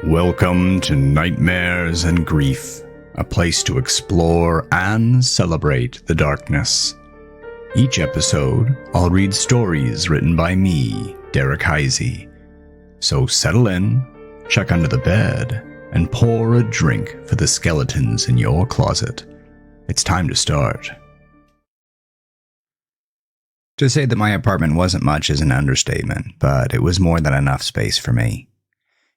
Welcome to Nightmares and Grief, a place to explore and celebrate the darkness. Each episode, I'll read stories written by me, Derrick Heisey. So settle in, check under the bed, and pour a drink for the skeletons in your closet. It's time to start. To say that my apartment wasn't much is an understatement, but it was more than enough space for me.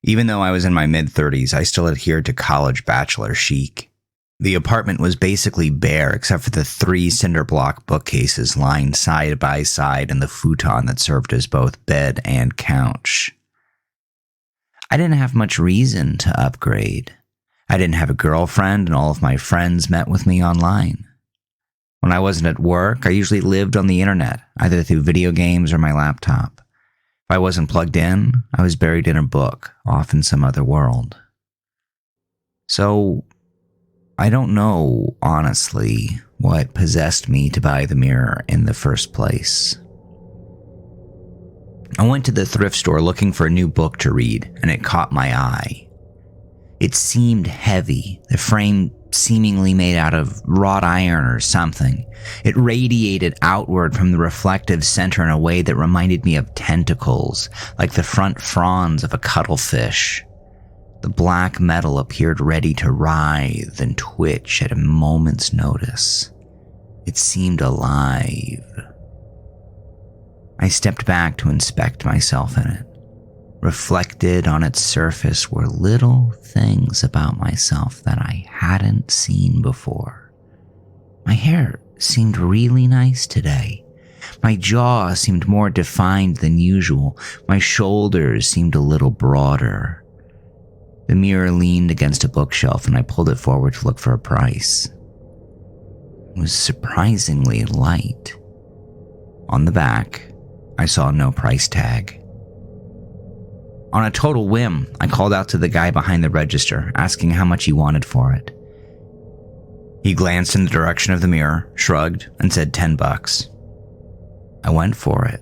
Even though I was in my mid-30s, I still adhered to college bachelor chic. The apartment was basically bare except for the 3 cinder block bookcases lined side by side and the futon that served as both bed and couch. I didn't have much reason to upgrade. I didn't have a girlfriend, and all of my friends met with me online. When I wasn't at work, I usually lived on the internet, either through video games or my laptop. If I wasn't plugged in, I was buried in a book, off in some other world. So, I don't know, honestly, what possessed me to buy the mirror in the first place. I went to the thrift store looking for a new book to read, and it caught my eye. It seemed heavy, the frame seemingly made out of wrought iron or something. It radiated outward from the reflective center in a way that reminded me of tentacles, like the front fronds of a cuttlefish. The black metal appeared ready to writhe and twitch at a moment's notice. It seemed alive. I stepped back to inspect myself in it. Reflected on its surface were little things about myself that I hadn't seen before. My hair seemed really nice today. My jaw seemed more defined than usual. My shoulders seemed a little broader. The mirror leaned against a bookshelf and I pulled it forward to look for a price. It was surprisingly light. On the back, I saw no price tag. On a total whim, I called out to the guy behind the register, asking how much he wanted for it. He glanced in the direction of the mirror, shrugged, and said $10. I went for it.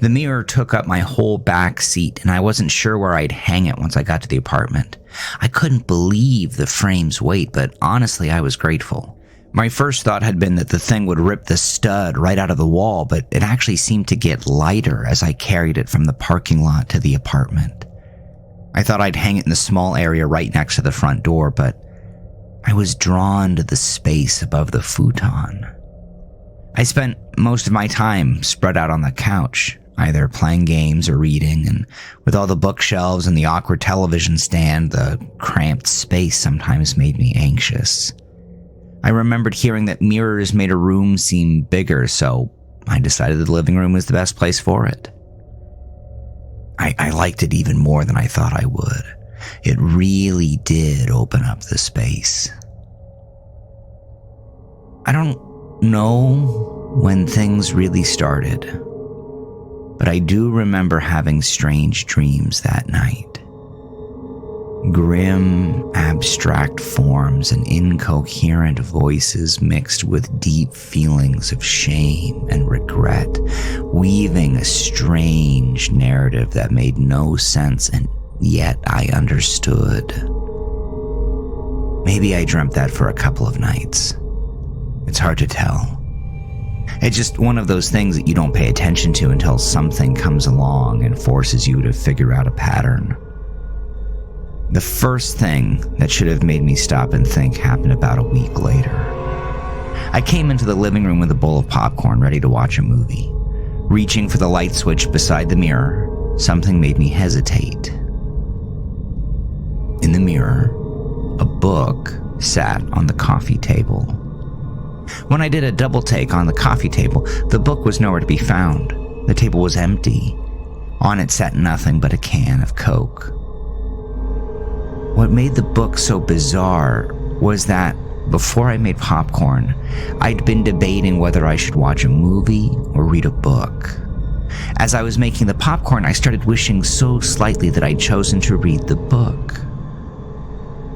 The mirror took up my whole back seat, and I wasn't sure where I'd hang it once I got to the apartment. I couldn't believe the frame's weight, but honestly, I was grateful. My first thought had been that the thing would rip the stud right out of the wall, but it actually seemed to get lighter as I carried it from the parking lot to the apartment. I thought I'd hang it in the small area right next to the front door, but I was drawn to the space above the futon. I spent most of my time spread out on the couch, either playing games or reading, and with all the bookshelves and the awkward television stand, the cramped space sometimes made me anxious. I remembered hearing that mirrors made a room seem bigger, so I decided the living room was the best place for it. I liked it even more than I thought I would. It really did open up the space. I don't know when things really started, but I do remember having strange dreams that night. Grim, abstract forms and incoherent voices mixed with deep feelings of shame and regret, weaving a strange narrative that made no sense, and yet I understood. Maybe I dreamt that for a couple of nights. It's hard to tell. It's just one of those things that you don't pay attention to until something comes along and forces you to figure out a pattern. The first thing that should have made me stop and think happened about a week later. I came into the living room with a bowl of popcorn, ready to watch a movie. Reaching for the light switch beside the mirror, something made me hesitate. In the mirror, a book sat on the coffee table. When I did a double take on the coffee table, the book was nowhere to be found. The table was empty. On it sat nothing but a can of Coke. What made the book so bizarre was that before I made popcorn, I'd been debating whether I should watch a movie or read a book. As I was making the popcorn, I started wishing so slightly that I'd chosen to read the book.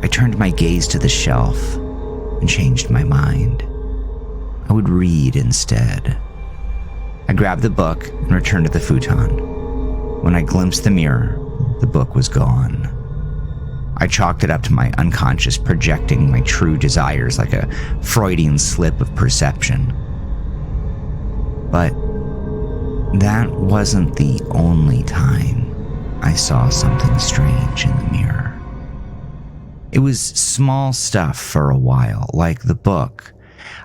I turned my gaze to the shelf and changed my mind. I would read instead. I grabbed the book and returned to the futon. When I glimpsed the mirror, the book was gone. I chalked it up to my unconscious projecting my true desires like a Freudian slip of perception. But that wasn't the only time I saw something strange in the mirror. It was small stuff for a while, like the book.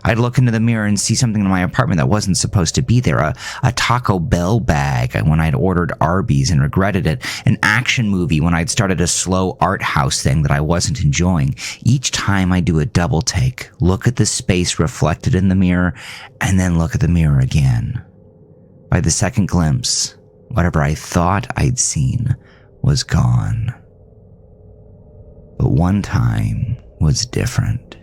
I'd look into the mirror and see something in my apartment that wasn't supposed to be there. A Taco Bell bag when I'd ordered Arby's and regretted it. An action movie when I'd started a slow art house thing that I wasn't enjoying. Each time I do a double take, look at the space reflected in the mirror, and then look at the mirror again. By the second glimpse, whatever I thought I'd seen was gone. But one time was different.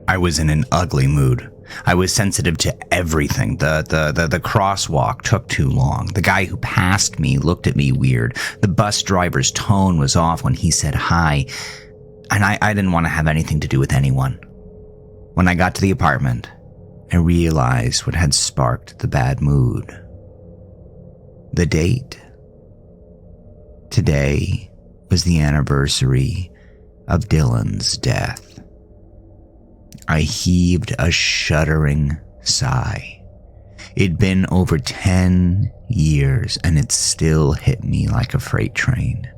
I was in an ugly mood. I was sensitive to everything. The crosswalk took too long. The guy who passed me looked at me weird. The bus driver's tone was off when he said hi. And I didn't want to have anything to do with anyone. When I got to the apartment, I realized what had sparked the bad mood. The date. Today was the anniversary of Dylan's death. I heaved a shuddering sigh. It'd been over 10 years and it still hit me like a freight train.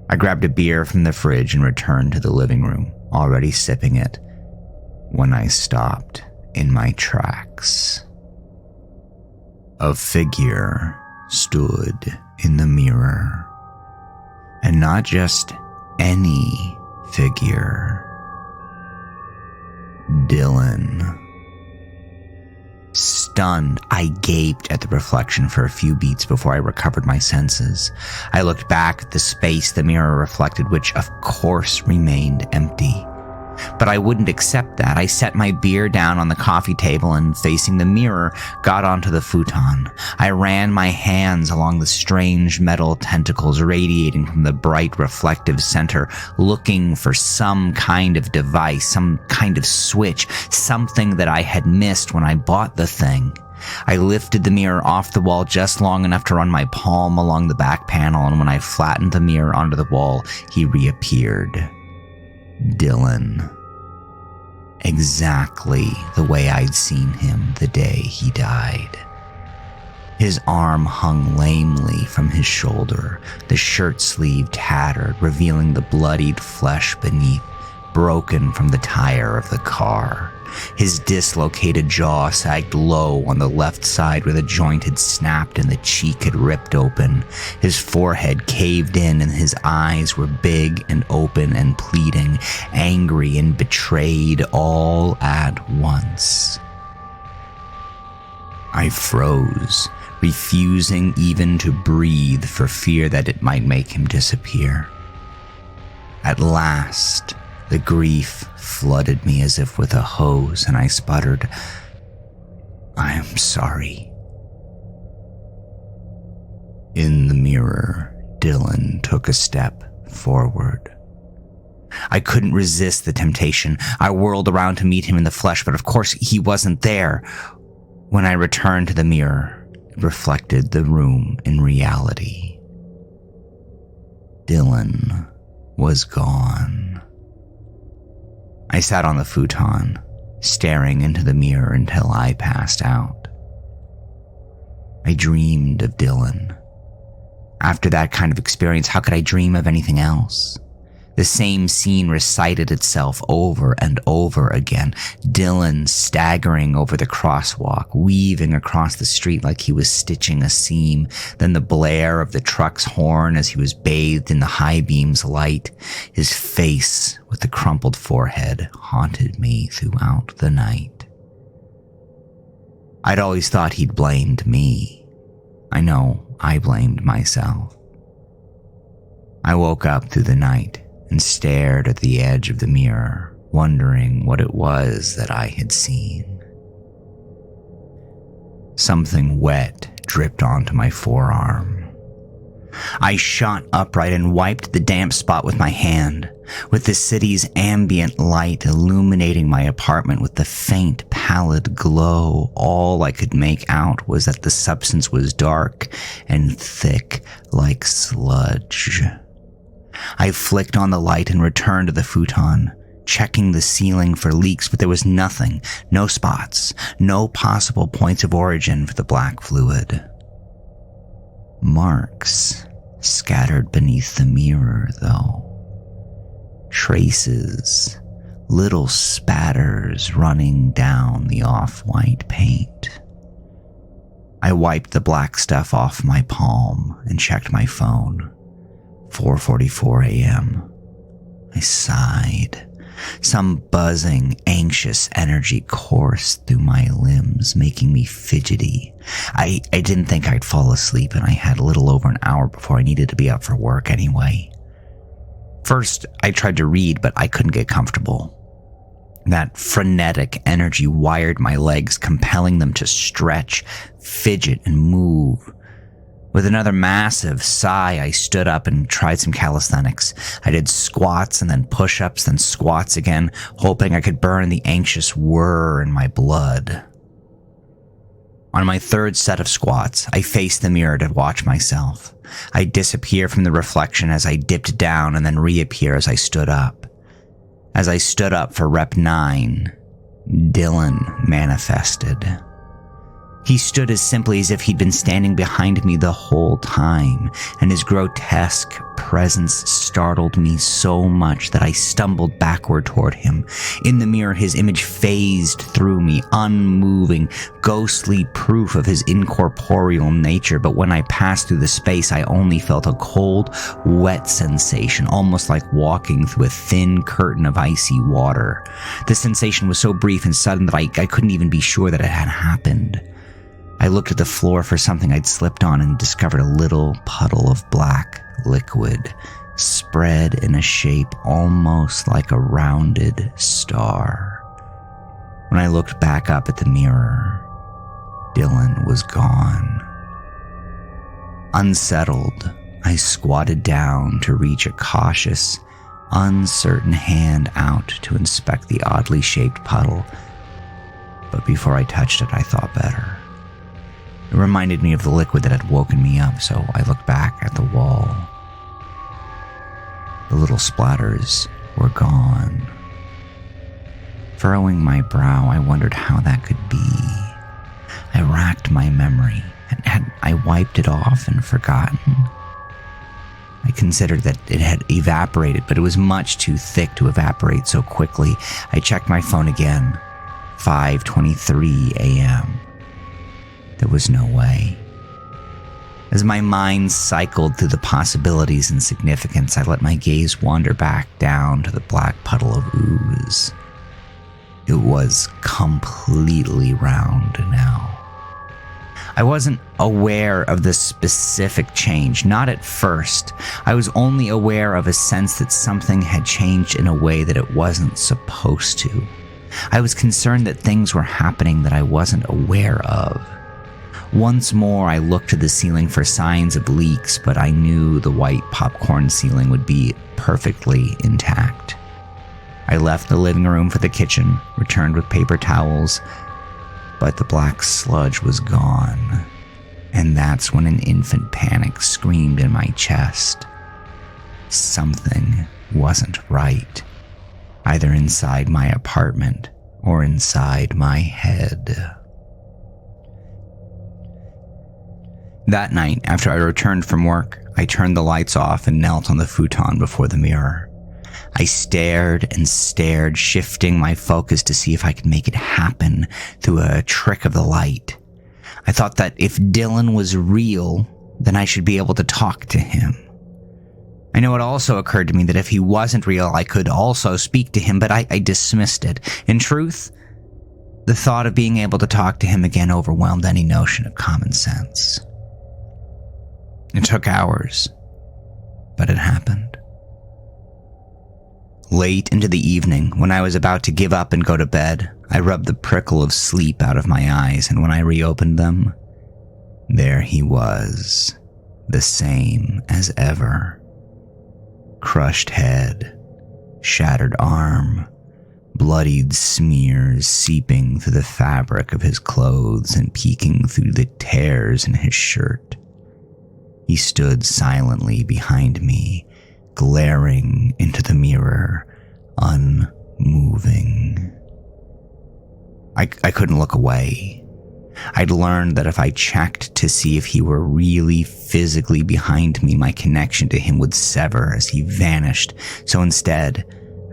I grabbed a beer from the fridge and returned to the living room, already sipping it, when I stopped in my tracks. A figure stood in the mirror. And not just any figure. Dylan. Stunned, I gaped at the reflection for a few beats before I recovered my senses. I looked back at the space the mirror reflected, which of course remained empty. But I wouldn't accept that. I set my beer down on the coffee table and, facing the mirror, got onto the futon. I ran my hands along the strange metal tentacles radiating from the bright reflective center, looking for some kind of device, some kind of switch, something that I had missed when I bought the thing. I lifted the mirror off the wall just long enough to run my palm along the back panel, and when I flattened the mirror onto the wall, he reappeared. Dylan. Exactly the way I'd seen him the day he died. His arm hung lamely from his shoulder, the shirt sleeve tattered, revealing the bloodied flesh beneath, broken from the tire of the car. His dislocated jaw sagged low on the left side where the joint had snapped and the cheek had ripped open. His forehead caved in and his eyes were big and open and pleading, angry and betrayed all at once. I froze, refusing even to breathe for fear that it might make him disappear. At last, the grief flooded me as if with a hose, and I sputtered, "I am sorry." In the mirror, Dylan took a step forward. I couldn't resist the temptation. I whirled around to meet him in the flesh, but of course he wasn't there. When I returned to the mirror, it reflected the room in reality. Dylan was gone. I sat on the futon, staring into the mirror until I passed out. I dreamed of Dylan. After that kind of experience, how could I dream of anything else? The same scene recited itself over and over again. Dylan staggering over the crosswalk, weaving across the street like he was stitching a seam. Then the blare of the truck's horn as he was bathed in the high beam's light. His face with the crumpled forehead haunted me throughout the night. I'd always thought he'd blamed me. I know I blamed myself. I woke up through the night and stared at the edge of the mirror, wondering what it was that I had seen. Something wet dripped onto my forearm. I shot upright and wiped the damp spot with my hand. With the city's ambient light illuminating my apartment with the faint, pallid glow, all I could make out was that the substance was dark and thick like sludge. I flicked on the light and returned to the futon, checking the ceiling for leaks, but there was nothing, no spots, no possible points of origin for the black fluid. Marks scattered beneath the mirror, though. Traces, little spatters running down the off-white paint. I wiped the black stuff off my palm and checked my phone. 4:44 a.m. I sighed. Some buzzing, anxious energy coursed through my limbs, making me fidgety. I didn't think I'd fall asleep, and I had a little over an hour before I needed to be up for work anyway. First, I tried to read, but I couldn't get comfortable. That frenetic energy wired my legs, compelling them to stretch, fidget, and move. With another massive sigh, I stood up and tried some calisthenics. I did squats and then push-ups, then squats again, hoping I could burn the anxious whir in my blood. On my third set of squats, I faced the mirror to watch myself. I disappear from the reflection as I dipped down and then reappear as I stood up. As I stood up for rep 9, Dylan manifested. He stood as simply as if he'd been standing behind me the whole time, and his grotesque presence startled me so much that I stumbled backward toward him. In the mirror, his image phased through me, unmoving, ghostly proof of his incorporeal nature, but when I passed through the space, I only felt a cold, wet sensation, almost like walking through a thin curtain of icy water. The sensation was so brief and sudden that I couldn't even be sure that it had happened. I looked at the floor for something I'd slipped on and discovered a little puddle of black liquid, spread in a shape almost like a rounded star. When I looked back up at the mirror, Dylan was gone. Unsettled, I squatted down to reach a cautious, uncertain hand out to inspect the oddly shaped puddle, but before I touched it, I thought better. It reminded me of the liquid that had woken me up, so I looked back at the wall. The little splatters were gone. Furrowing my brow, I wondered how that could be. I racked my memory, and had I wiped it off and forgotten? I considered that it had evaporated, but it was much too thick to evaporate so quickly. I checked my phone again. 5:23 a.m. There was no way. As my mind cycled through the possibilities and significance, I let my gaze wander back down to the black puddle of ooze. It was completely round now. I wasn't aware of the specific change, not at first. I was only aware of a sense that something had changed in a way that it wasn't supposed to. I was concerned that things were happening that I wasn't aware of. Once more, I looked to the ceiling for signs of leaks, but I knew the white popcorn ceiling would be perfectly intact. I left the living room for the kitchen, returned with paper towels, but the black sludge was gone, and that's when an infant panic screamed in my chest. Something wasn't right, either inside my apartment or inside my head. That night, after I returned from work, I turned the lights off and knelt on the futon before the mirror. I stared and stared, shifting my focus to see if I could make it happen through a trick of the light. I thought that if Dylan was real, then I should be able to talk to him. I know it also occurred to me that if he wasn't real, I could also speak to him, but I dismissed it. In truth, the thought of being able to talk to him again overwhelmed any notion of common sense. It took hours, but it happened. Late into the evening, when I was about to give up and go to bed, I rubbed the prickle of sleep out of my eyes, and when I reopened them, there he was, the same as ever. Crushed head, shattered arm, bloodied smears seeping through the fabric of his clothes and peeking through the tears in his shirt. He stood silently behind me, glaring into the mirror, unmoving. I couldn't look away. I'd learned that if I checked to see if he were really physically behind me, my connection to him would sever as he vanished. So instead,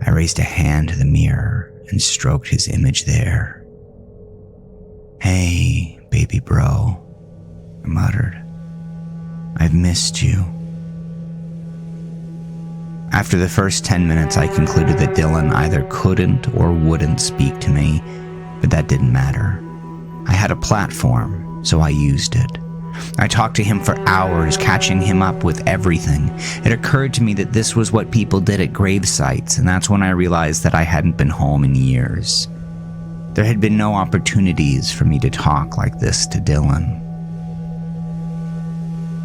I raised a hand to the mirror and stroked his image there. "Hey, baby bro," I muttered. "I've missed you." After the first 10 minutes, I concluded that Dylan either couldn't or wouldn't speak to me, but that didn't matter. I had a platform, so I used it. I talked to him for hours, catching him up with everything. It occurred to me that this was what people did at grave sites, and that's when I realized that I hadn't been home in years. There had been no opportunities for me to talk like this to Dylan.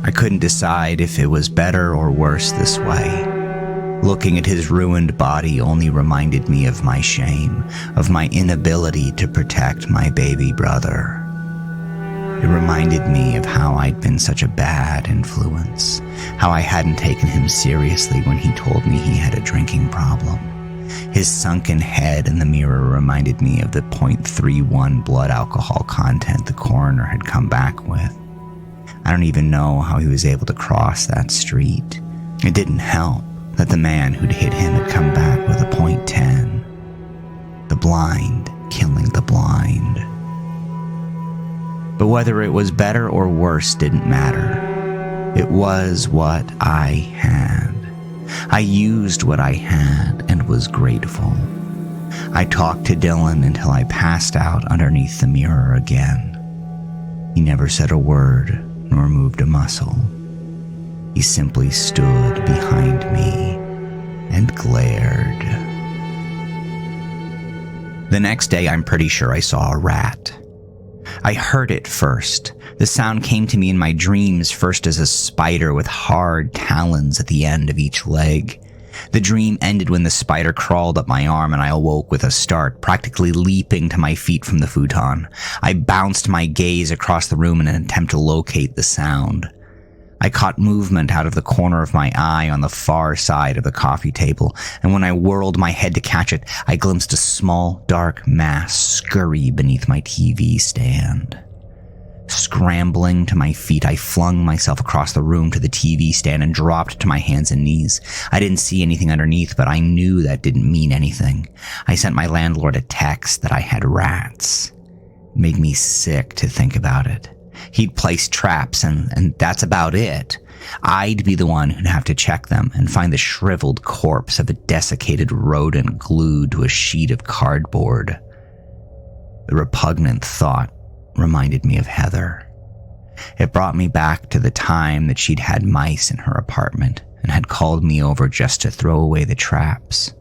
I couldn't decide if it was better or worse this way. Looking at his ruined body only reminded me of my shame, of my inability to protect my baby brother. It reminded me of how I'd been such a bad influence, how I hadn't taken him seriously when he told me he had a drinking problem. His sunken head in the mirror reminded me of the 0.31 blood alcohol content the coroner had come back with. I don't even know how he was able to cross that street. It didn't help that the man who'd hit him had come back with a .10. The blind killing the blind. But whether it was better or worse didn't matter. It was what I had. I used what I had and was grateful. I talked to Dylan until I passed out underneath the mirror again. He never said a word nor moved a muscle. He simply stood behind me and glared. The next day, I'm pretty sure I saw a rat. I heard it first. The sound came to me in my dreams first as a spider with hard talons at the end of each leg. The dream ended when the spider crawled up my arm and I awoke with a start, practically leaping to my feet from the futon. I bounced my gaze across the room in an attempt to locate the sound. I caught movement out of the corner of my eye on the far side of the coffee table, and when I whirled my head to catch it, I glimpsed a small, dark mass scurry beneath my TV stand. Scrambling to my feet, I flung myself across the room to the TV stand and dropped to my hands and knees. I didn't see anything underneath, but I knew that didn't mean anything. I sent my landlord a text that I had rats. It made me sick to think about it. He'd place traps, and that's about it. I'd be the one who'd have to check them and find the shriveled corpse of a desiccated rodent glued to a sheet of cardboard. The repugnant thought reminded me of Heather. It brought me back to the time that she'd had mice in her apartment and had called me over just to throw away the traps.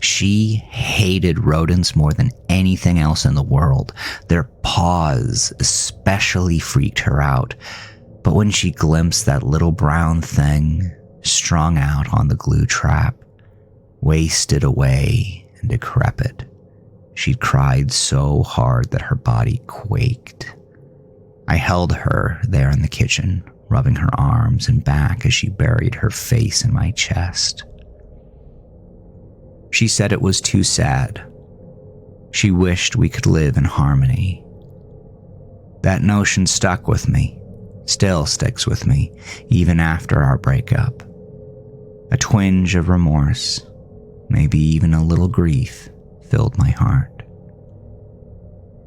She hated rodents more than anything else in the world. Their paws especially freaked her out. But when she glimpsed that little brown thing strung out on the glue trap, wasted away and decrepit, she'd cried so hard that her body quaked. I held her there in the kitchen, rubbing her arms and back as she buried her face in my chest. She said it was too sad. She wished we could live in harmony. That notion stuck with me, still sticks with me, even after our breakup. A twinge of remorse, maybe even a little grief, filled my heart.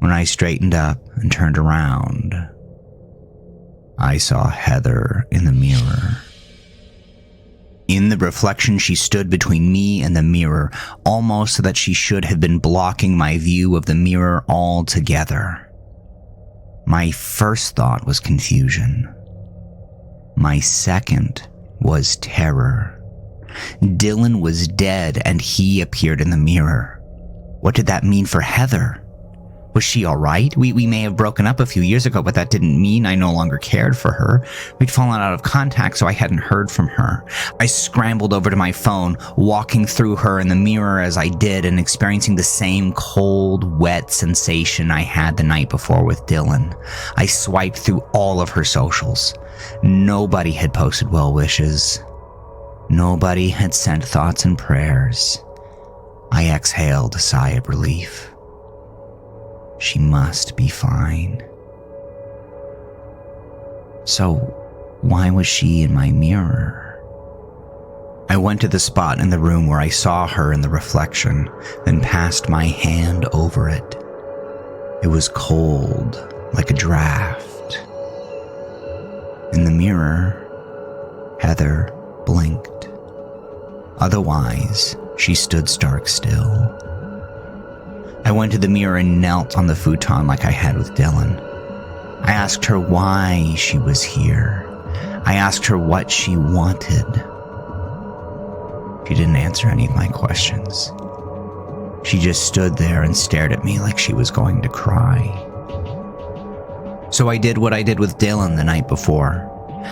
When I straightened up and turned around, I saw Heather in the mirror. In the reflection, she stood between me and the mirror, almost so that she should have been blocking my view of the mirror altogether. My first thought was confusion. My second was terror. Dylan was dead, and he appeared in the mirror. What did that mean for Heather? Was she all right? We may have broken up a few years ago, but that didn't mean I no longer cared for her. We'd fallen out of contact, so I hadn't heard from her. I scrambled over to my phone, walking through her in the mirror as I did and experiencing the same cold, wet sensation I had the night before with Dylan. I swiped through all of her socials. Nobody had posted well wishes. Nobody had sent thoughts and prayers. I exhaled a sigh of relief. She must be fine. So, why was she in my mirror? I went to the spot in the room where I saw her in the reflection, then passed my hand over it. It was cold, like a draft. In the mirror, Heather blinked. Otherwise, she stood stark still. I went to the mirror and knelt on the futon like I had with Dylan. I asked her why she was here. I asked her what she wanted. She didn't answer any of my questions. She just stood there and stared at me like she was going to cry. So I did what I did with Dylan the night before.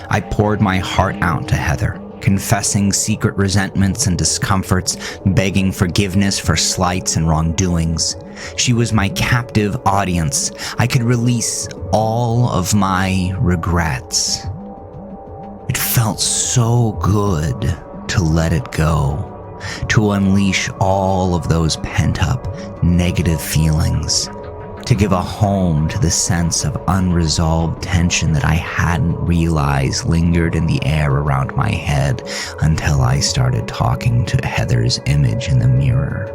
I poured my heart out to Heather, confessing secret resentments and discomforts, begging forgiveness for slights and wrongdoings. She was my captive audience. I could release all of my regrets. It felt so good to let it go, to unleash all of those pent-up negative feelings, to give a home to the sense of unresolved tension that I hadn't realized lingered in the air around my head until I started talking to Heather's image in the mirror.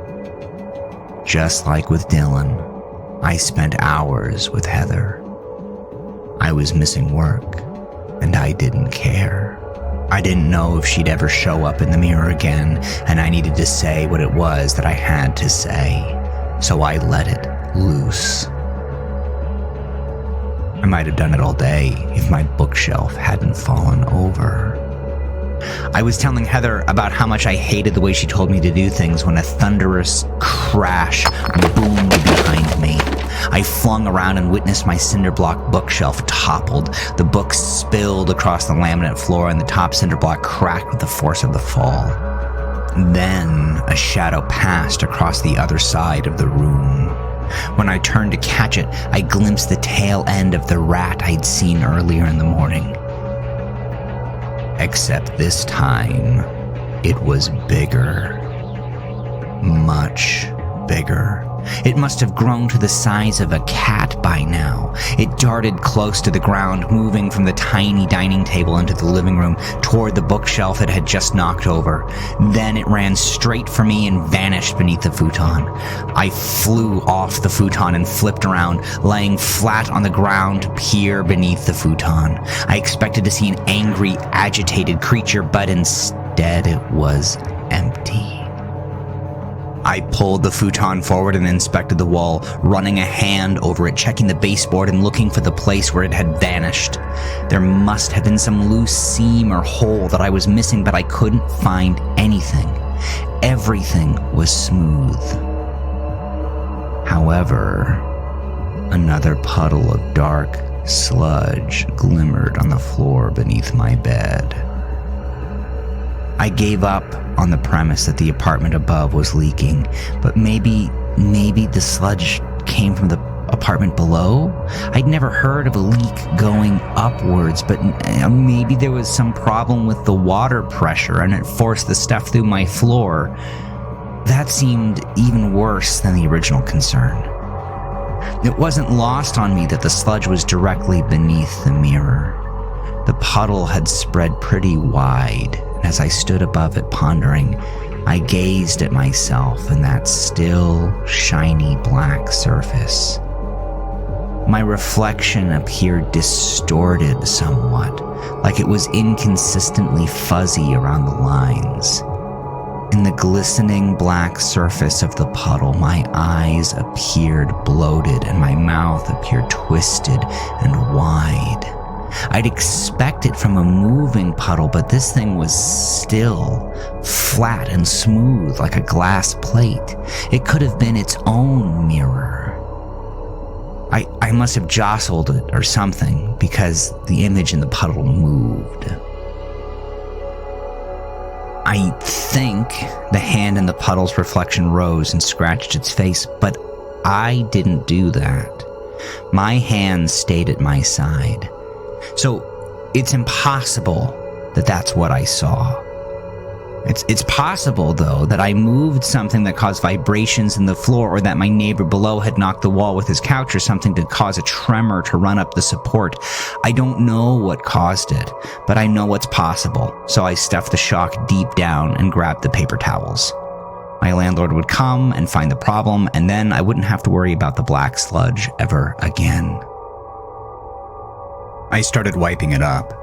Just like with Dylan, I spent hours with Heather. I was missing work, and I didn't care. I didn't know if she'd ever show up in the mirror again, and I needed to say what it was that I had to say, so I let it loose. I might have done it all day if my bookshelf hadn't fallen over. I was telling Heather about how much I hated the way she told me to do things when a thunderous crash boomed behind me. I flung around and witnessed my cinder block bookshelf toppled. The books spilled across the laminate floor and the top cinder block cracked with the force of the fall. Then a shadow passed across the other side of the room. When I turned to catch it, I glimpsed the tail end of the rat I'd seen earlier in the morning. Except this time, it was bigger. Much bigger. It must have grown to the size of a cat by now. It darted close to the ground, moving from the tiny dining table into the living room toward the bookshelf it had just knocked over. Then it ran straight for me and vanished beneath the futon. I flew off the futon and flipped around, laying flat on the ground to peer beneath the futon. I expected to see an angry, agitated creature, but instead it was empty. I pulled the futon forward and inspected the wall, running a hand over it, checking the baseboard and looking for the place where it had vanished. There must have been some loose seam or hole that I was missing, but I couldn't find anything. Everything was smooth. However, another puddle of dark sludge glimmered on the floor beneath my bed. I gave up on the premise that the apartment above was leaking, but maybe the sludge came from the apartment below? I'd never heard of a leak going upwards, but maybe there was some problem with the water pressure and it forced the stuff through my floor. That seemed even worse than the original concern. It wasn't lost on me that the sludge was directly beneath the mirror. The puddle had spread pretty wide. As I stood above it pondering, I gazed at myself in that still, shiny black surface. My reflection appeared distorted somewhat, like it was inconsistently fuzzy around the lines. In the glistening black surface of the puddle, my eyes appeared bloated and my mouth appeared twisted and wide. I'd expect it from a moving puddle, but this thing was still, flat and smooth like a glass plate. It could have been its own mirror. I must have jostled it or something, because the image in the puddle moved. I think the hand in the puddle's reflection rose and scratched its face, but I didn't do that. My hand stayed at my side. So it's impossible that that's what I saw. It's possible, though, that I moved something that caused vibrations in the floor, or that my neighbor below had knocked the wall with his couch or something to cause a tremor to run up the support. I don't know what caused it, but I know what's possible, so I stuffed the shock deep down and grabbed the paper towels. My landlord would come and find the problem, and then I wouldn't have to worry about the black sludge ever again. I started wiping it up.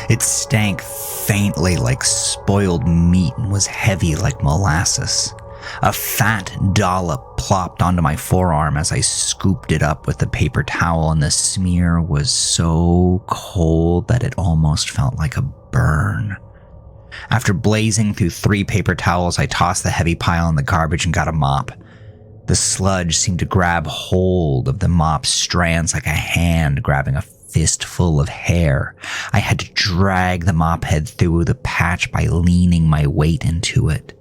It stank faintly like spoiled meat and was heavy like molasses. A fat dollop plopped onto my forearm as I scooped it up with the paper towel, and the smear was so cold that it almost felt like a burn. After blazing through 3 paper towels, I tossed the heavy pile in the garbage and got a mop. The sludge seemed to grab hold of the mop's strands like a hand grabbing a fistful of hair. I had to drag the mop head through the patch by leaning my weight into it.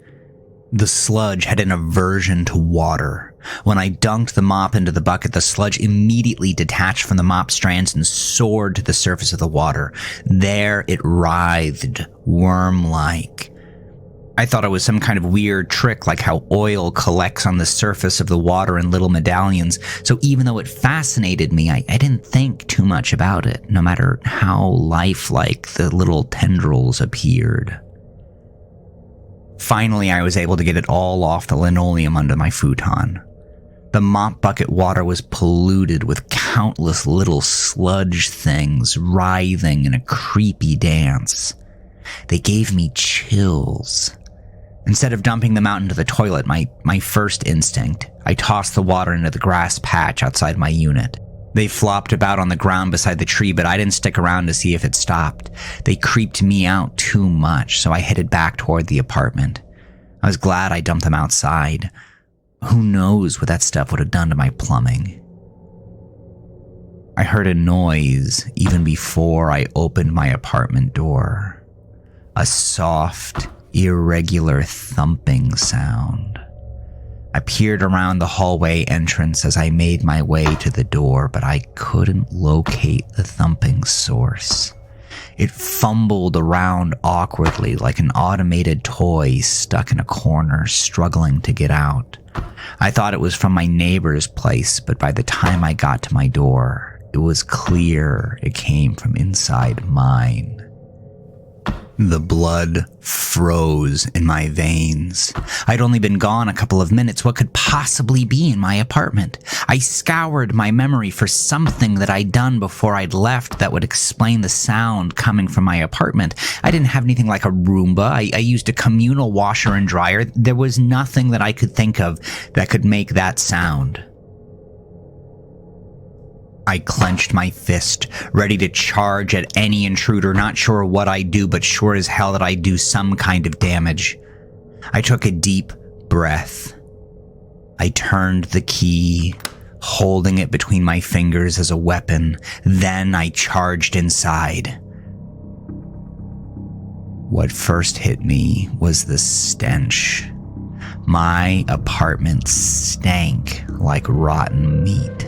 The sludge had an aversion to water. When I dunked the mop into the bucket, the sludge immediately detached from the mop strands and soared to the surface of the water. There it writhed, worm-like. I thought it was some kind of weird trick, like how oil collects on the surface of the water in little medallions, so even though it fascinated me, I didn't think too much about it, no matter how lifelike the little tendrils appeared. Finally, I was able to get it all off the linoleum under my futon. The mop bucket water was polluted with countless little sludge things writhing in a creepy dance. They gave me chills. Instead of dumping them out into the toilet, my first instinct, I tossed the water into the grass patch outside my unit. They flopped about on the ground beside the tree, but I didn't stick around to see if it stopped. They creeped me out too much, so I headed back toward the apartment. I was glad I dumped them outside. Who knows what that stuff would have done to my plumbing. I heard a noise even before I opened my apartment door. A soft, irregular thumping sound. I peered around the hallway entrance as I made my way to the door, but I couldn't locate the thumping source. It fumbled around awkwardly like an automated toy stuck in a corner, struggling to get out. I thought it was from my neighbor's place, but by the time I got to my door, it was clear it came from inside mine. The blood froze in my veins. I'd only been gone a couple of minutes. What could possibly be in my apartment? I scoured my memory for something that I'd done before I'd left that would explain the sound coming from my apartment. I didn't have anything like a Roomba. I used a communal washer and dryer. There was nothing that I could think of that could make that sound. I clenched my fist, ready to charge at any intruder, not sure what I'd do, but sure as hell that I'd do some kind of damage. I took a deep breath. I turned the key, holding it between my fingers as a weapon. Then I charged inside. What first hit me was the stench. My apartment stank like rotten meat.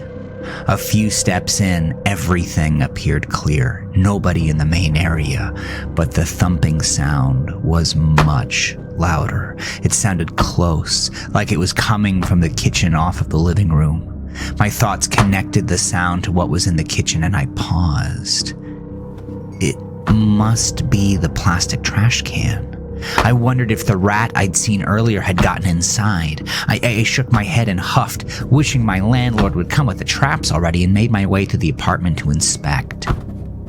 A few steps in, everything appeared clear. Nobody in the main area, but the thumping sound was much louder. It sounded close, like it was coming from the kitchen off of the living room. My thoughts connected the sound to what was in the kitchen, and I paused. It must be the plastic trash can. I wondered if the rat I'd seen earlier had gotten inside. I shook my head and huffed, wishing my landlord would come with the traps already, and made my way to the apartment to inspect.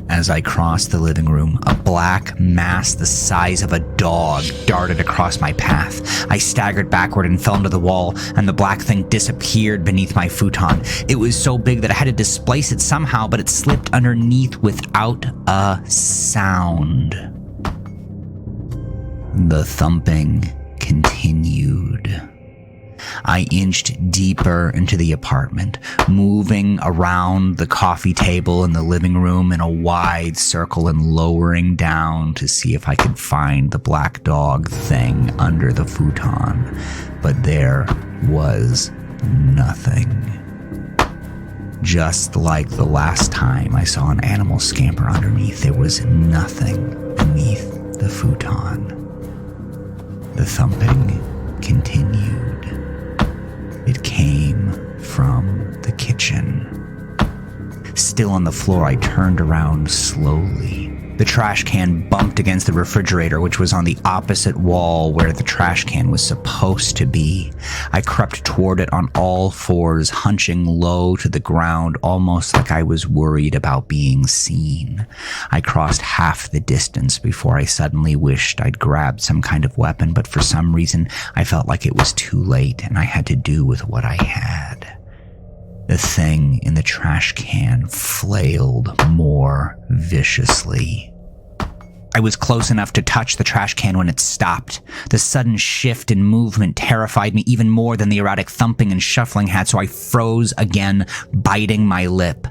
As I crossed the living room, a black mass the size of a dog darted across my path. I staggered backward and fell into the wall, and the black thing disappeared beneath my futon. It was so big that I had to displace it somehow, but it slipped underneath without a sound. The thumping continued. I inched deeper into the apartment, moving around the coffee table in the living room in a wide circle and lowering down to see if I could find the black dog thing under the futon. But there was nothing. Just like the last time I saw an animal scamper underneath, there was nothing beneath the futon. The thumping continued. It came from the kitchen. Still on the floor, I turned around slowly. The trash can bumped against the refrigerator, which was on the opposite wall where the trash can was supposed to be. I crept toward it on all fours, hunching low to the ground, almost like I was worried about being seen. I crossed half the distance before I suddenly wished I'd grabbed some kind of weapon, but for some reason I felt like it was too late and I had to do with what I had. The thing in the trash can flailed more viciously. I was close enough to touch the trash can when it stopped. The sudden shift in movement terrified me even more than the erratic thumping and shuffling had, so I froze again, biting my lip.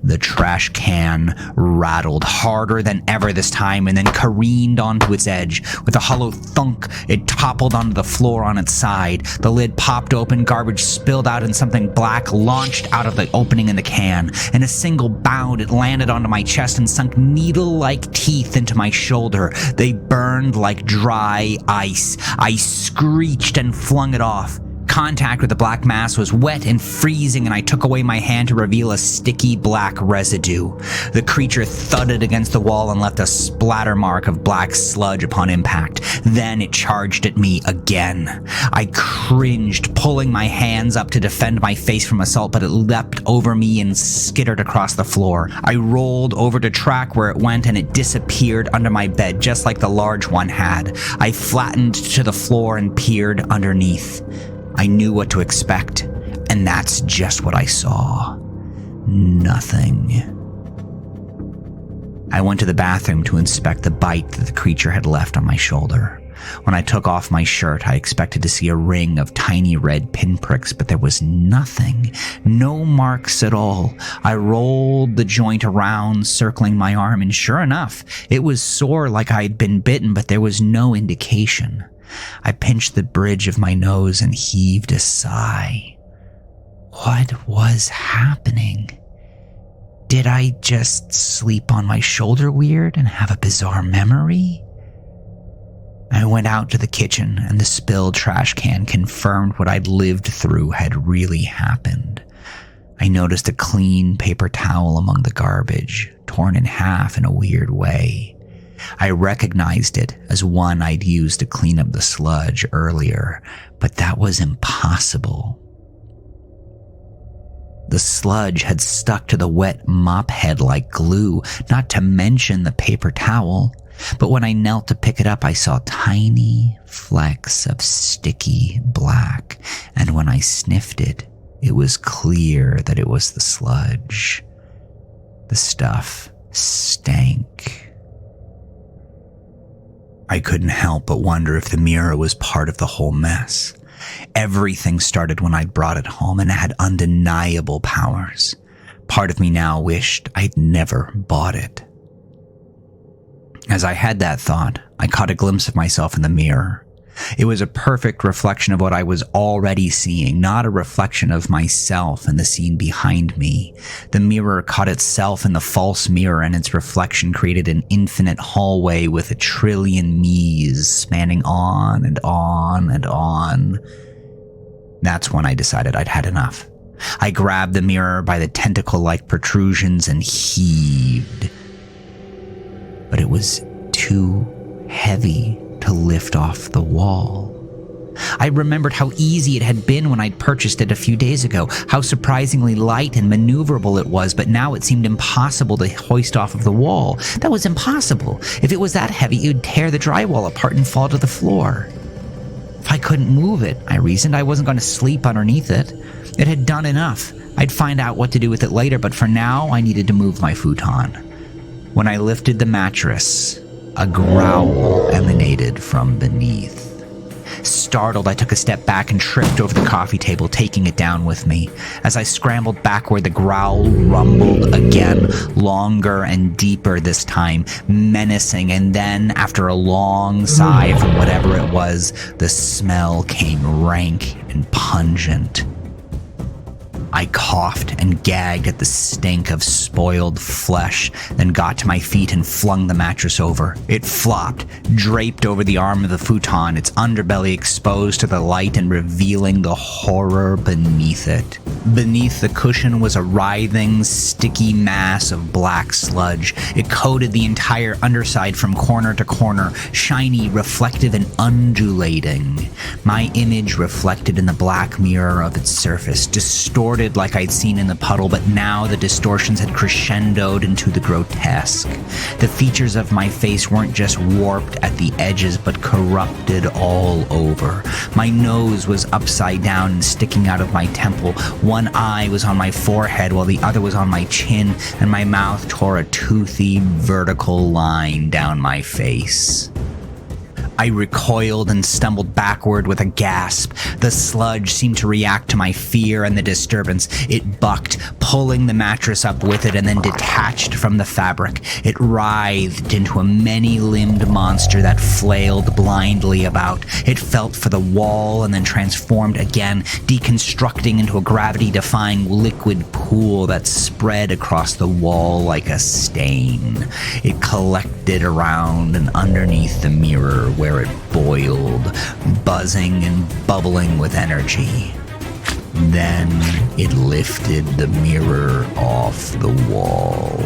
The trash can rattled harder than ever this time and then careened onto its edge. With a hollow thunk, it toppled onto the floor on its side. The lid popped open, garbage spilled out, and something black launched out of the opening in the can. In a single bound, it landed onto my chest and sunk needle-like teeth into my shoulder. They burned like dry ice. I screeched and flung it off. Contact with the black mass was wet and freezing, and I took away my hand to reveal a sticky black residue. The creature thudded against the wall and left a splatter mark of black sludge upon impact. Then it charged at me again. I cringed, pulling my hands up to defend my face from assault, but it leapt over me and skittered across the floor. I rolled over to track where it went, and it disappeared under my bed, just like the large one had. I flattened to the floor and peered underneath. I knew what to expect, and that's just what I saw. Nothing. I went to the bathroom to inspect the bite that the creature had left on my shoulder. When I took off my shirt, I expected to see a ring of tiny red pinpricks, but there was nothing. No marks at all. I rolled the joint around, circling my arm, and sure enough, it was sore like I'd been bitten, but there was no indication. I pinched the bridge of my nose and heaved a sigh. What was happening? Did I just sleep on my shoulder weird and have a bizarre memory? I went out to the kitchen, and the spilled trash can confirmed what I'd lived through had really happened. I noticed a clean paper towel among the garbage, torn in half in a weird way. I recognized it as one I'd used to clean up the sludge earlier, but that was impossible. The sludge had stuck to the wet mop head like glue, not to mention the paper towel. But when I knelt to pick it up, I saw tiny flecks of sticky black, and when I sniffed it, it was clear that it was the sludge. The stuff stank. I couldn't help but wonder if the mirror was part of the whole mess. Everything started when I brought it home, and it had undeniable powers. Part of me now wished I'd never bought it. As I had that thought, I caught a glimpse of myself in the mirror. It was a perfect reflection of what I was already seeing, not a reflection of myself and the scene behind me. The mirror caught itself in the false mirror, and its reflection created an infinite hallway with a trillion me's spanning on and on and on. That's when I decided I'd had enough. I grabbed the mirror by the tentacle-like protrusions and heaved. But it was too heavy to lift off the wall. I remembered how easy it had been when I'd purchased it a few days ago, how surprisingly light and maneuverable it was, but now it seemed impossible to hoist off of the wall. That was impossible. If it was that heavy, it would tear the drywall apart and fall to the floor. If I couldn't move it, I reasoned, I wasn't going to sleep underneath it. It had done enough. I'd find out what to do with it later, but for now, I needed to move my futon. When I lifted the mattress, a growl emanated from beneath. Startled, I took a step back and tripped over the coffee table, taking it down with me. As I scrambled backward, the growl rumbled again, longer and deeper this time, menacing, and then, after a long sigh from whatever it was, the smell came rank and pungent. I coughed and gagged at the stink of spoiled flesh, then got to my feet and flung the mattress over. It flopped, draped over the arm of the futon, its underbelly exposed to the light and revealing the horror beneath it. Beneath the cushion was a writhing, sticky mass of black sludge. It coated the entire underside from corner to corner, shiny, reflective, and undulating. My image reflected in the black mirror of its surface, distorted like I'd seen in the puddle, but now the distortions had crescendoed into the grotesque. The features of my face weren't just warped at the edges, but corrupted all over. My nose was upside down and sticking out of my temple. One eye was on my forehead while the other was on my chin, and my mouth tore a toothy, vertical line down my face. I recoiled and stumbled backward with a gasp. The sludge seemed to react to my fear and the disturbance. It bucked, pulling the mattress up with it and then detached from the fabric. It writhed into a many-limbed monster that flailed blindly about. It felt for the wall and then transformed again, deconstructing into a gravity-defying liquid pool that spread across the wall like a stain. It collected around and underneath the mirror where it boiled, buzzing and bubbling with energy. Then it lifted the mirror off the wall.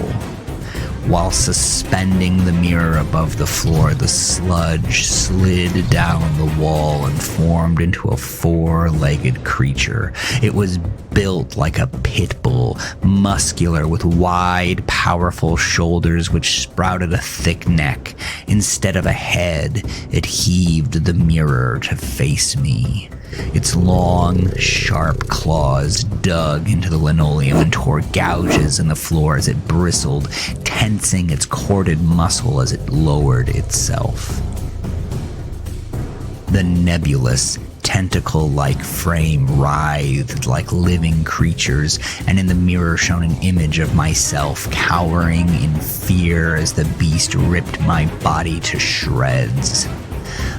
While suspending the mirror above the floor, the sludge slid down the wall and formed into a four-legged creature. It was built like a pit bull, muscular with wide, powerful shoulders which sprouted a thick neck. Instead of a head, it heaved the mirror to face me. Its long, sharp claws dug into the linoleum and tore gouges in the floor as it bristled, tensing its corded muscle as it lowered itself. The nebulous, tentacle-like frame writhed like living creatures, and in the mirror shone an image of myself cowering in fear as the beast ripped my body to shreds.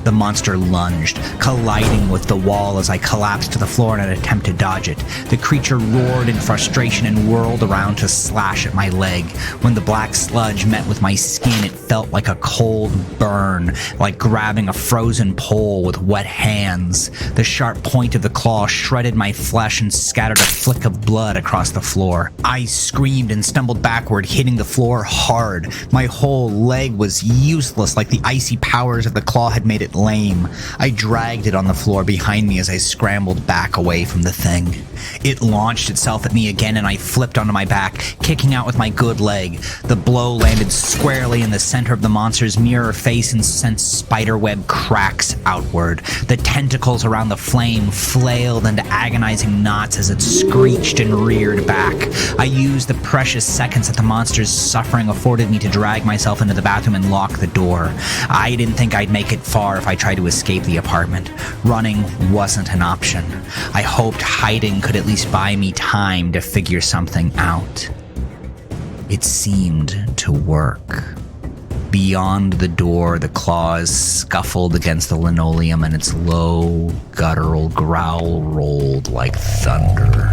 The monster lunged, colliding with the wall as I collapsed to the floor in an attempt to dodge it. The creature roared in frustration and whirled around to slash at my leg. When the black sludge met with my skin, it felt like a cold burn, like grabbing a frozen pole with wet hands. The sharp point of the claw shredded my flesh and scattered a flick of blood across the floor. I screamed and stumbled backward, hitting the floor hard. My whole leg was useless, like the icy powers of the claw had made it lame. I dragged it on the floor behind me as I scrambled back away from the thing. It launched itself at me again and I flipped onto my back, kicking out with my good leg. The blow landed squarely in the center of the monster's mirror face and sent spiderweb cracks outward. The tentacles around the flame flailed into agonizing knots as it screeched and reared back. I used the precious seconds that the monster's suffering afforded me to drag myself into the bathroom and lock the door. I didn't think I'd make it far if I tried to escape the apartment. Running wasn't an option. I hoped hiding could at least buy me time to figure something out. It seemed to work. Beyond the door, the claws scuffled against the linoleum and its low, guttural growl rolled like thunder.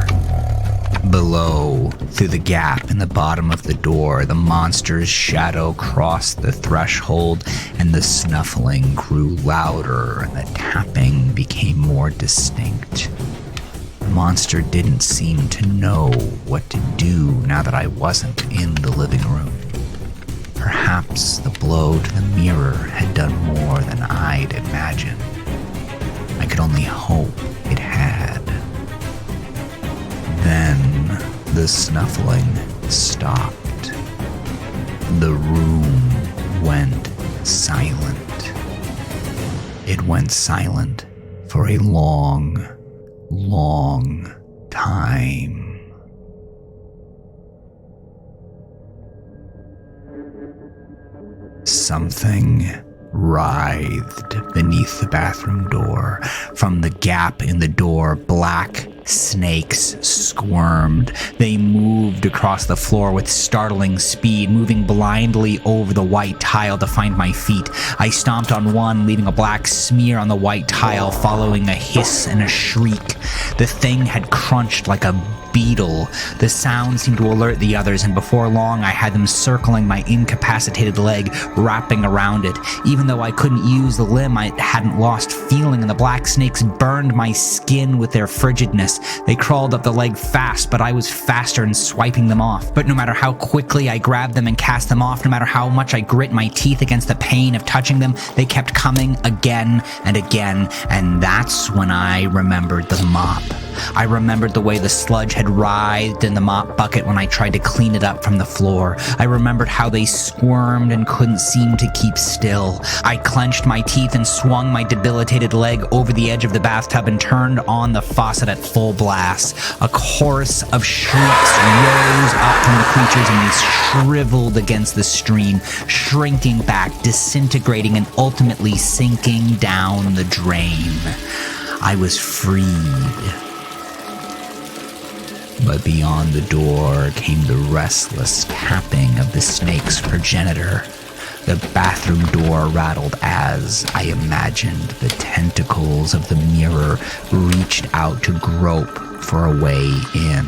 Below, through the gap in the bottom of the door, the monster's shadow crossed the threshold and the snuffling grew louder and the tapping became more distinct. The monster didn't seem to know what to do now that I wasn't in the living room. Perhaps the blow to the mirror had done more than I'd imagined. I could only hope it had. Then the snuffling stopped. The room went silent. It went silent for a long, long time. Something writhed beneath the bathroom door. From the gap in the door, black snakes squirmed. They moved across the floor with startling speed, moving blindly over the white tile to find my feet. I stomped on one, leaving a black smear on the white tile, following a hiss and a shriek. The thing had crunched like a beetle. The sound seemed to alert the others, and before long I had them circling my incapacitated leg, wrapping around it. Even though I couldn't use the limb, I hadn't lost feeling, and the black snakes burned my skin with their frigidness. They crawled up the leg fast, but I was faster in swiping them off. But no matter how quickly I grabbed them and cast them off, no matter how much I grit my teeth against the pain of touching them, they kept coming again and again, and that's when I remembered the mop. I remembered the way the sludge had writhed in the mop bucket when I tried to clean it up from the floor. I remembered how they squirmed and couldn't seem to keep still. I clenched my teeth and swung my debilitated leg over the edge of the bathtub and turned on the faucet at full blast. A chorus of shrieks rose up from the creatures, and they shriveled against the stream, shrinking back, disintegrating, and ultimately sinking down the drain. I was freed. But beyond the door came the restless tapping of the snake's progenitor. The bathroom door rattled as, I imagined, the tentacles of the mirror reached out to grope for a way in.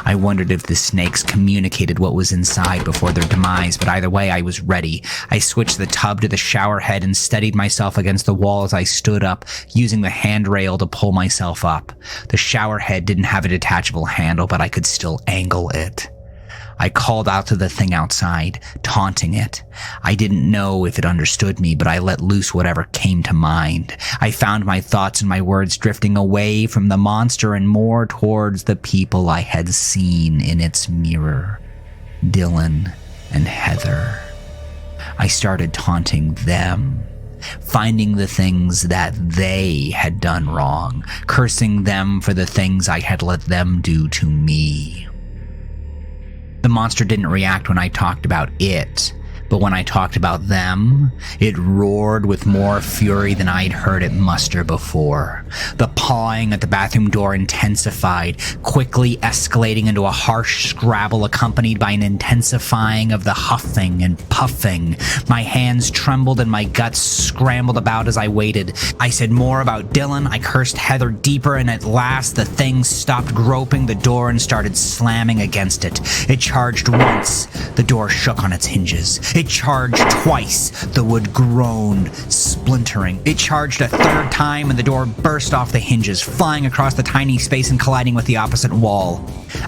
I wondered if the snakes communicated what was inside before their demise, but either way I was ready. I switched the tub to the shower head and steadied myself against the wall as I stood up, using the handrail to pull myself up. The shower head didn't have a detachable handle, but I could still angle it. I called out to the thing outside, taunting it. I didn't know if it understood me, but I let loose whatever came to mind. I found my thoughts and my words drifting away from the monster and more towards the people I had seen in its mirror. Dylan and Heather. I started taunting them, finding the things that they had done wrong, cursing them for the things I had let them do to me. The monster didn't react when I talked about it, but when I talked about them, it roared with more fury than I'd heard it muster before. The pawing at the bathroom door intensified, quickly escalating into a harsh scrabble accompanied by an intensifying of the huffing and puffing. My hands trembled and my guts scrambled about as I waited. I said more about Dylan, I cursed Heather deeper, and at last the thing stopped groping the door and started slamming against it. It charged once. The door shook on its hinges. It charged twice. The wood groaned, splintering. It charged a third time, and the door burst off the hinges, flying across the tiny space and colliding with the opposite wall.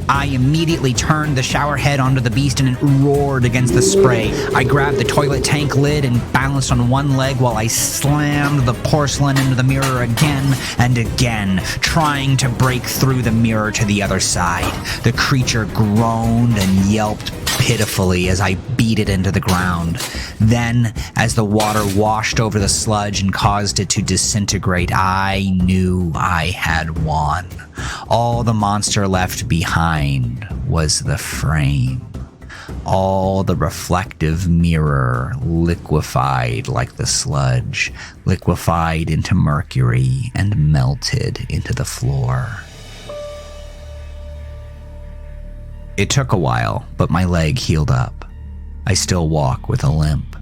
I immediately turned the shower head onto the beast, and it roared against the spray. I grabbed the toilet tank lid and balanced on one leg while I slammed the porcelain into the mirror again and again, trying to break through the mirror to the other side. The creature groaned and yelped pitifully as I beat it into the ground. Then, as the water washed over the sludge and caused it to disintegrate, I knew I had won. All the monster left behind was the frame. All the reflective mirror liquefied like the sludge, liquefied into mercury and melted into the floor. It took a while, but my leg healed up. I still walk with a limp.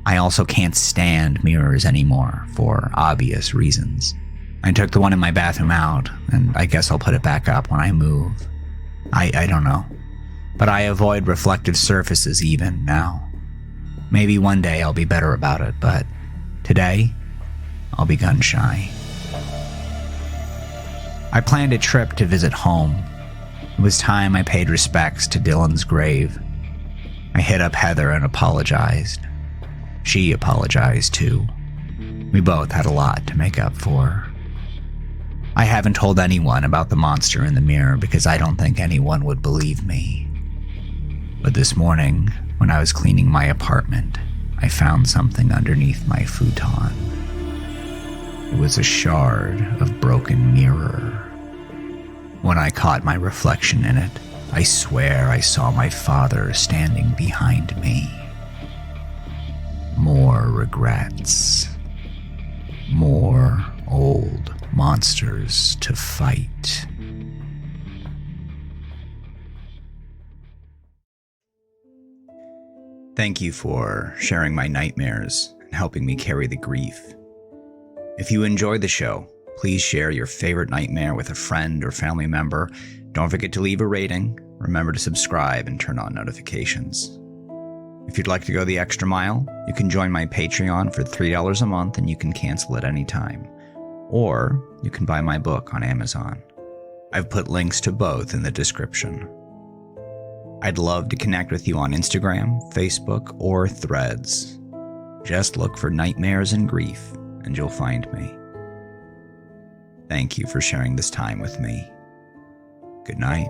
I also can't stand mirrors anymore, for obvious reasons. I took the one in my bathroom out, and I guess I'll put it back up when I move. I don't know. But I avoid reflective surfaces even now. Maybe one day I'll be better about it, but today, I'll be gun shy. I planned a trip to visit home. It was time I paid respects to Dylan's grave. I hit up Heather and apologized. She apologized too. We both had a lot to make up for. I haven't told anyone about the monster in the mirror because I don't think anyone would believe me. But this morning, when I was cleaning my apartment, I found something underneath my futon. It was a shard of broken mirror. When I caught my reflection in it, I swear I saw my father standing behind me. More regrets. More old monsters to fight. Thank you for sharing my nightmares and helping me carry the grief. If you enjoy the show, Please share your favorite nightmare with a friend or family member. Don't forget to leave a rating. Remember to subscribe and turn on notifications. If you'd like to go the extra mile, you can join my Patreon for $3 a month and you can cancel at any time. Or you can buy my book on Amazon. I've put links to both in the description. I'd love to connect with you on Instagram, Facebook, or Threads. Just look for Nightmares and Grief and you'll find me. Thank you for sharing this time with me. Good night.